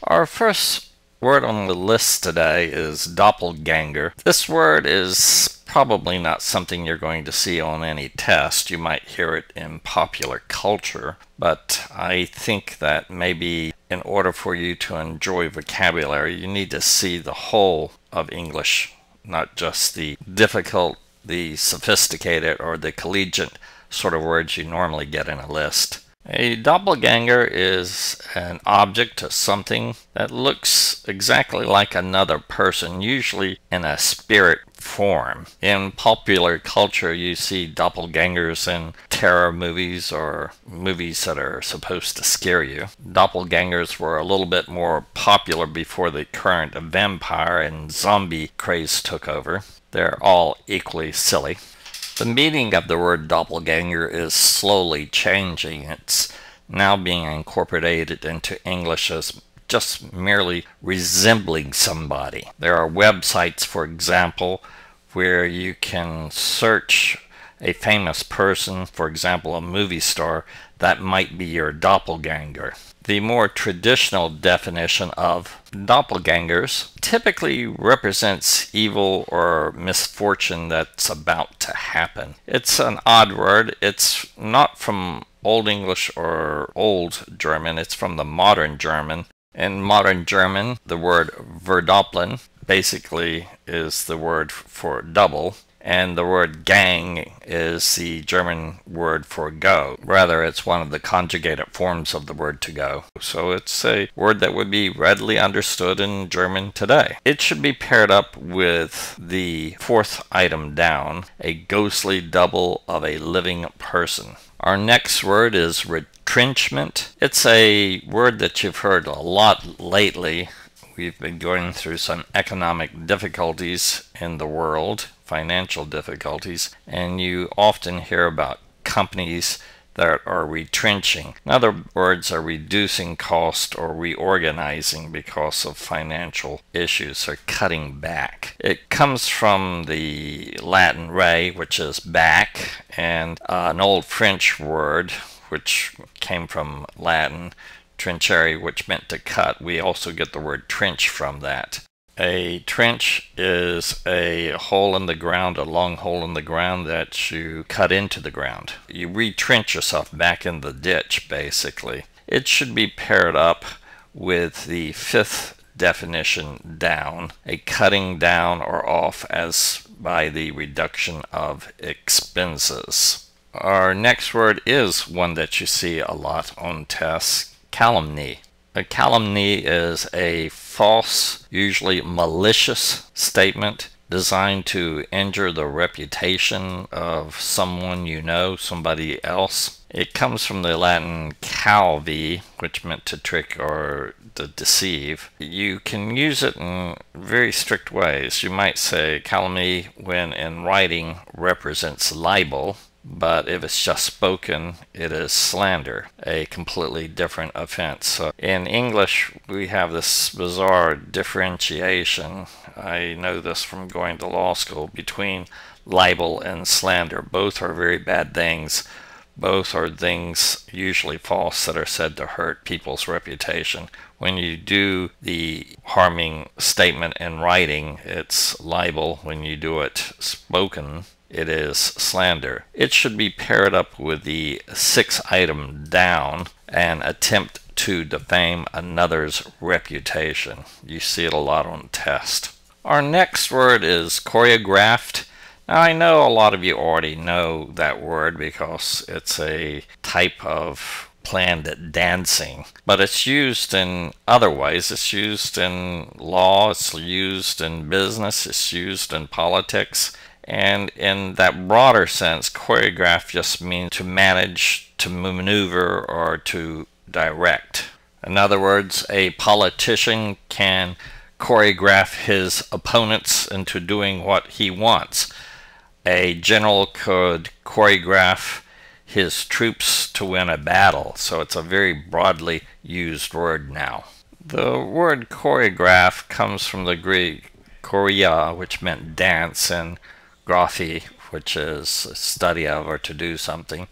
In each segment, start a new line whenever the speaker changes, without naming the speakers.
Our first word on the list today is doppelganger. This word is probably not something you're going to see on any test. You might hear it in popular culture, but I think that maybe in order for you to enjoy vocabulary, you need to see the whole of English, not just the difficult, the sophisticated, or the collegiate sort of words you normally get in a list. A doppelganger is an object, something that looks exactly like another person, usually in a spirit form. In popular culture, you see doppelgangers in terror movies or movies that are supposed to scare you. Doppelgangers were a little bit more popular before the current vampire and zombie craze took over. They're all equally silly. The meaning of the word doppelganger is slowly changing. It's now being incorporated into English as just merely resembling somebody. There are websites, for example, where you can search a famous person, for example, a movie star, that might be your doppelganger. The more traditional definition of doppelgangers typically represents evil or misfortune that's about to happen. It's an odd word. It's not from Old English or Old German. It's from the modern German. In modern German, the word verdoppeln basically is the word for double. And the word gang is the German word for go. Rather, it's one of the conjugated forms of the word to go. So it's a word that would be readily understood in German today. It should be paired up with the fourth item down, a ghostly double of a living person. Our next word is retrenchment. It's a word that you've heard a lot lately. We've been going through some economic difficulties in the world, financial difficulties, and you often hear about companies that are retrenching. In other words, are reducing cost or reorganizing because of financial issues or cutting back. It comes from the Latin re, which is back, and an old French word, which came from Latin, trenchere, which meant to cut. We also get the word trench from that. A trench is a hole in the ground, a long hole in the ground that you cut into the ground. You retrench yourself back in the ditch, basically. It should be paired up with the fifth definition down, a cutting down or off as by the reduction of expenses. Our next word is one that you see a lot on tests. Calumny. A calumny is a false, usually malicious statement designed to injure the reputation of someone you know, somebody else. It comes from the Latin calvi, which meant to trick or to deceive. You can use it in very strict ways. You might say calumny, when in writing, represents libel. But if it's just spoken, it is slander, a completely different offense. So in English, we have this bizarre differentiation. I know this from going to law school, between libel and slander. Both are very bad things. Both are things usually false that are said to hurt people's reputation. When you do the harming statement in writing, it's libel. When you do it spoken, it is slander. It should be paired up with the sixth item down, an attempt to defame another's reputation. You see it a lot on test. Our next word is choreographed. Now, I know a lot of you already know that word because it's a type of planned dancing, but it's used in other ways. It's used in law, it's used in business, it's used in politics. And in that broader sense, choreograph just means to manage, to maneuver, or to direct. In other words, a politician can choreograph his opponents into doing what he wants. A general could choreograph his troops to win a battle. So it's a very broadly used word now. The word choreograph comes from the Greek chorea, which meant dance, and graphy, which is a study of or to do something.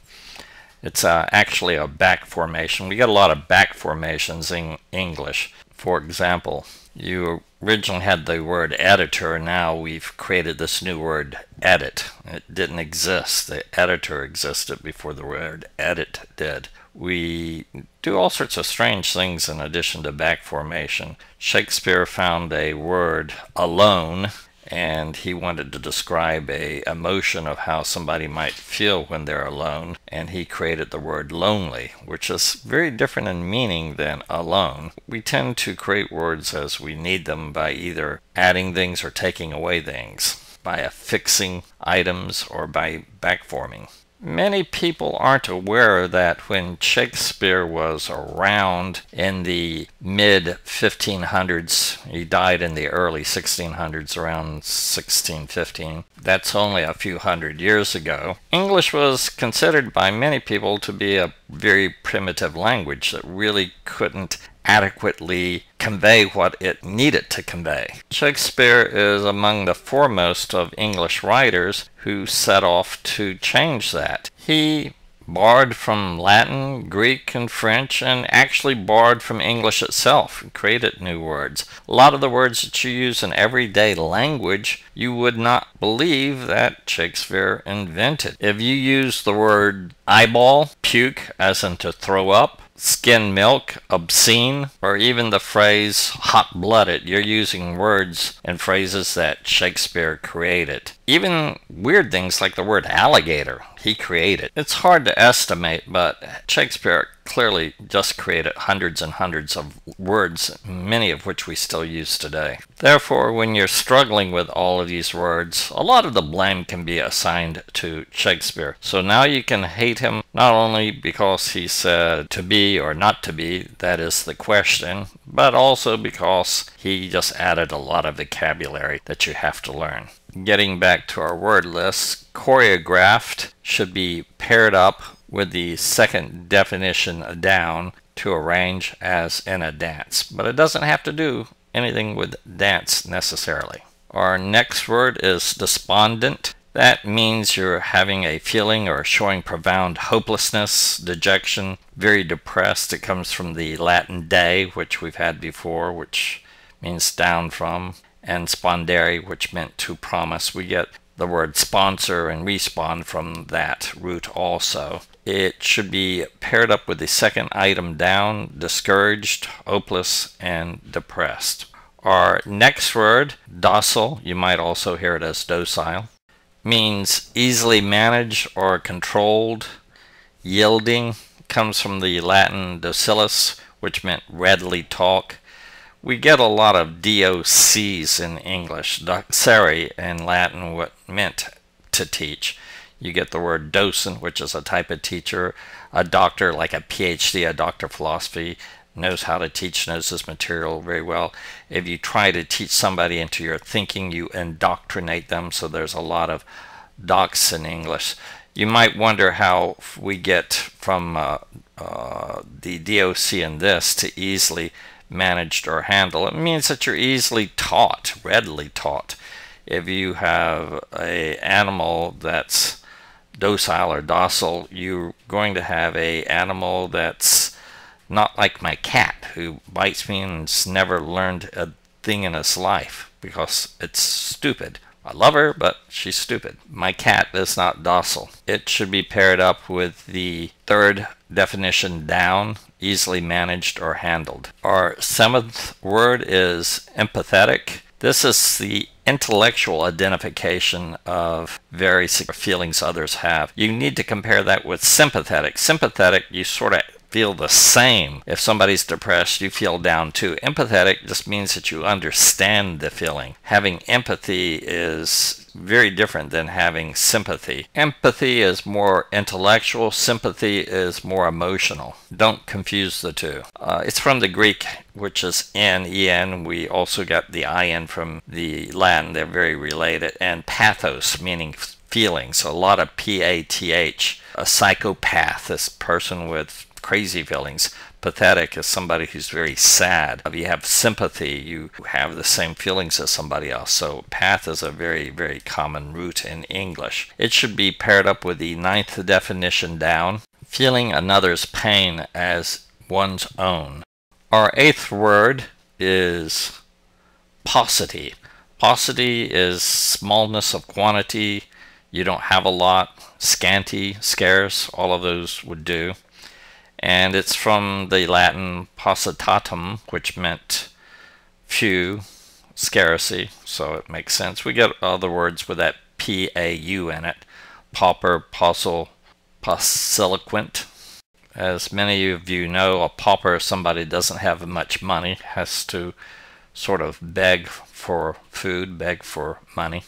It's actually a back formation. We get a lot of back formations in English. For example, you originally had the word editor, now we've created this new word edit. It didn't exist. The editor existed before the word edit did. We do all sorts of strange things in addition to back formation. Shakespeare found a word, alone, and he wanted to describe a emotion of how somebody might feel when they're alone, and he created the word lonely, which is very different in meaning than alone. We tend to create words as we need them by either adding things or taking away things, by affixing items or by backforming. Many people aren't aware that when Shakespeare was around in the mid-1500s, he died in the early 1600s, around 1615. That's only a few hundred years ago. English was considered by many people to be a very primitive language that really couldn't adequately convey what it needed to convey. Shakespeare is among the foremost of English writers who set off to change that. He borrowed from Latin, Greek, and French, and actually borrowed from English itself and created new words. A lot of the words that you use in everyday language, you would not believe that Shakespeare invented. If you use the word eyeball, puke, as in to throw up, skin milk, obscene, or even the phrase hot-blooded, you're using words and phrases that Shakespeare created. Even weird things like the word alligator, he created. It's hard to estimate, but Shakespeare clearly just created hundreds and hundreds of words, many of which we still use today. Therefore, when you're struggling with all of these words, a lot of the blame can be assigned to Shakespeare. So now you can hate him not only because he said to be or not to be, that is the question, but also because he just added a lot of vocabulary that you have to learn. Getting back to our word list, choreographed should be paired up with the second definition down to arrange as in a dance, but it doesn't have to do anything with dance necessarily. Our next word is despondent. That means you're having a feeling or showing profound hopelessness, dejection, very depressed. It comes from the Latin de, which we've had before, which means down from, and spondere, which meant to promise. We get the word sponsor and respond from that root also. It should be paired up with the second item down, discouraged, hopeless, and depressed. Our next word, docile, you might also hear it as docile, means easily managed or controlled. Yielding comes from the Latin docilus, which meant readily talk. We get a lot of DOCs in English. Docere in Latin, what meant to teach. You get the word docent, which is a type of teacher. A doctor, like a PhD, a doctor of philosophy, knows how to teach, knows this material very well. If you try to teach somebody into your thinking, you indoctrinate them, so there's a lot of docs in English. You might wonder how we get from the DOC in this to easily managed or handled. It means that you're easily taught, readily taught. If you have an animal that's docile or docile, you're going to have an animal that's not like my cat, who bites me and's never learned a thing in his life because it's stupid. I love her, but she's stupid. My cat is not docile. It should be paired up with the third definition down, easily managed or handled. Our seventh word is empathetic. This is the intellectual identification of various feelings others have. You need to compare that with sympathetic. Sympathetic, you sort of feel the same. If somebody's depressed, you feel down too. Empathetic just means that you understand the feeling. Having empathy is very different than having sympathy. Empathy is more intellectual. Sympathy is more emotional. Don't confuse the two. It's from the Greek, which is en. We also got the in from the Latin. They're very related. And pathos, meaning feelings. So a lot of PATH. A psychopath, this person with crazy feelings. Pathetic is somebody who's very sad. If you have sympathy, you have the same feelings as somebody else. So path is a very, very common root in English. It should be paired up with the ninth definition down, feeling another's pain as one's own. Our eighth word is paucity. Paucity is smallness of quantity. You don't have a lot. Scanty, scarce, all of those would do. And it's from the Latin paucitatum, which meant few, scarcity, so it makes sense. We get other words with that P-A-U in it. Pauper, paucil, pauciloquent. As many of you know, a pauper is somebody who doesn't have much money, has to sort of beg for food, beg for money.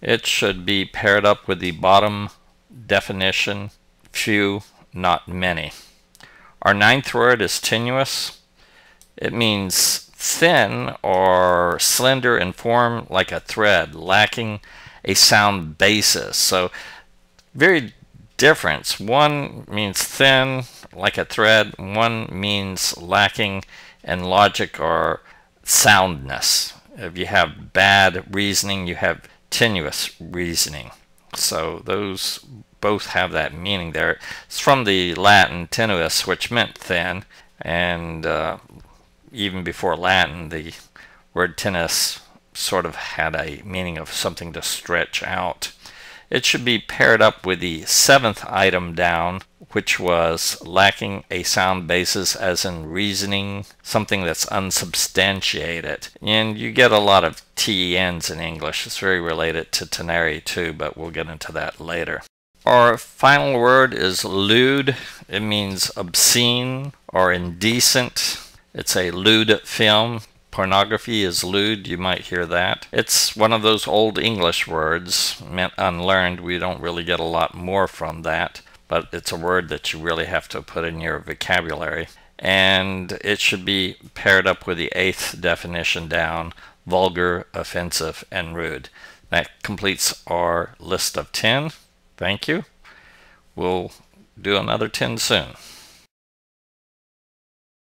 It should be paired up with the bottom definition, few, not many. Our ninth word is tenuous. It means thin or slender in form like a thread, lacking a sound basis. So very difference. One means thin like a thread. One means lacking in logic or soundness. If you have bad reasoning, you have tenuous reasoning. So those both have that meaning there. It's from the Latin tenuis, which meant thin, and even before Latin, the word tennis sort of had a meaning of something to stretch out. It should be paired up with the seventh item down, which was lacking a sound basis, as in reasoning, something that's unsubstantiated. And you get a lot of TENs in English. It's very related to tenere too, but we'll get into that later. Our final word is lewd. It means obscene or indecent. It's a lewd film. Pornography is lewd, you might hear that. It's one of those old English words, meant unlearned. We don't really get a lot more from that, but it's a word that you really have to put in your vocabulary. And it should be paired up with the eighth definition down, vulgar, offensive, and rude. That completes our list of 10. Thank you. We'll do another 10 soon.